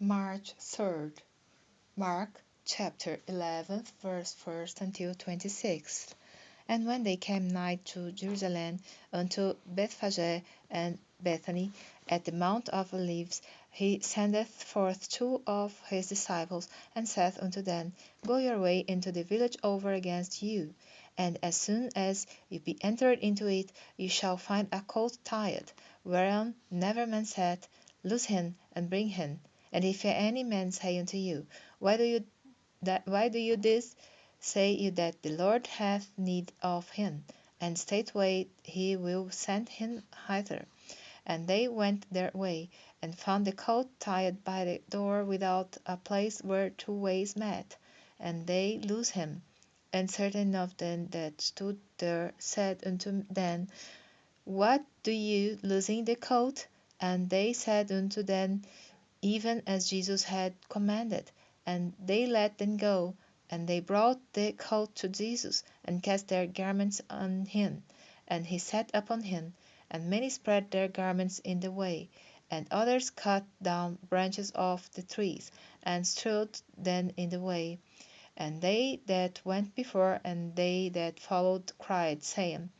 March 3rd. Mark chapter 11, verse 1st until 26th. And when they came nigh to Jerusalem, unto Bethphage and Bethany, at the Mount of Olives, he sendeth forth two of his disciples, and saith unto them, Go your way into the village over against you, and as soon as ye be entered into it, ye shall find a colt tied, whereon never man sat. Loose him, and bring him. And if any man say unto you, Why do you this? Say you that the Lord hath need of him, and straightway he will send him hither. And they went their way, and found the colt tied by the door without a place where two ways met. And they loosed him. And certain of them that stood there said unto them, What do you loosing the colt? And they said unto them, Even as Jesus had commanded. And they let them go. And they brought the colt to Jesus, and cast their garments on him. And he sat upon him. And many spread their garments in the way, and others cut down branches of the trees, and strewed them in the way. And they that went before and they that followed cried, saying,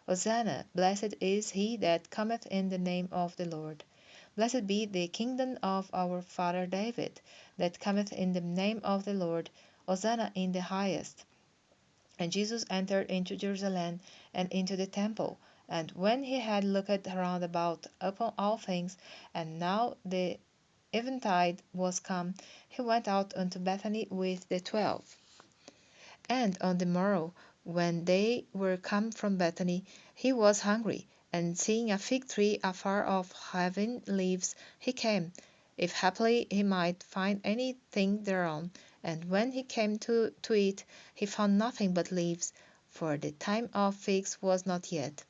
Hosanna, blessed is he that cometh in the name of the Lord. Blessed be the kingdom of our father David, that cometh in the name of the Lord. Hosanna in the highest. And Jesus entered into Jerusalem, and into the temple. And when he had looked round about upon all things, and now the eventide was come, he went out unto Bethany with the 12. And on the morrow, when they were come from Bethany, he was hungry. And seeing a fig tree afar off having leaves, he came, if haply he might find any thing thereon. And when he came to it, he found nothing but leaves, for the time of figs was not yet.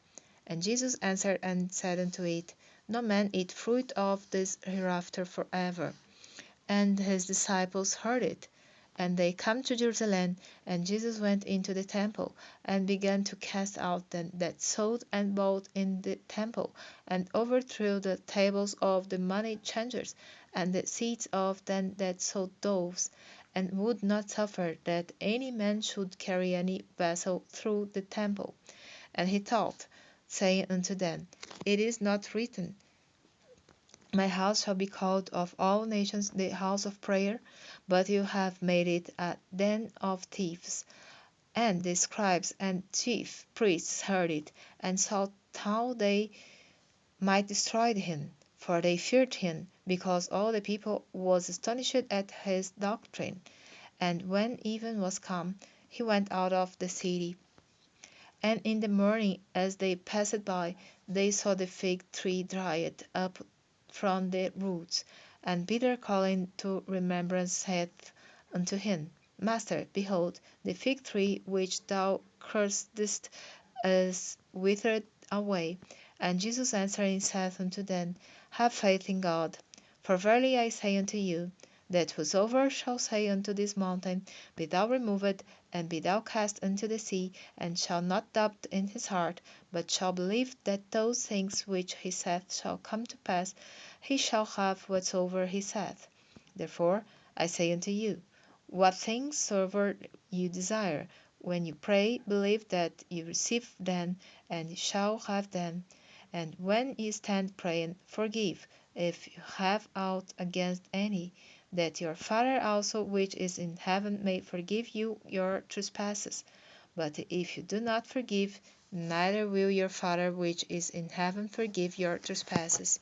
And Jesus answered and said unto it, No man eat fruit of this hereafter for ever. And his disciples heard it. And they come to Jerusalem, and Jesus went into the temple, and began to cast out them that sold and bought in the temple, and overthrew the tables of the money changers, and the seats of them that sold doves, and would not suffer that any man should carry any vessel through the temple. And he taught, saying unto them, It is not written, My house shall be called of all nations the house of prayer, but you have made it a den of thieves. And the scribes and chief priests heard it, and sought how they might destroy him, for they feared him, because all the people was astonished at his doctrine. And when even was come, he went out of the city. And in the morning, as they passed by, they saw the fig tree dried up from the roots. And Peter calling to remembrance saith unto him, Master, behold, the fig tree which thou cursedst is withered away. And Jesus answering saith unto them, Have faith in God. For verily I say unto you, that whosoever shall say unto this mountain, Be thou removed, and be thou cast into the sea, and shall not doubt in his heart, but shall believe that those things which he saith shall come to pass, he shall have whatsoever he saith. Therefore I say unto you, what things soever you desire, when you pray, believe that you receive them, and you shall have them. And when ye stand praying, forgive, if you have aught against any, that your Father also which is in heaven may forgive you your trespasses. But if you do not forgive, neither will your Father which is in heaven forgive your trespasses.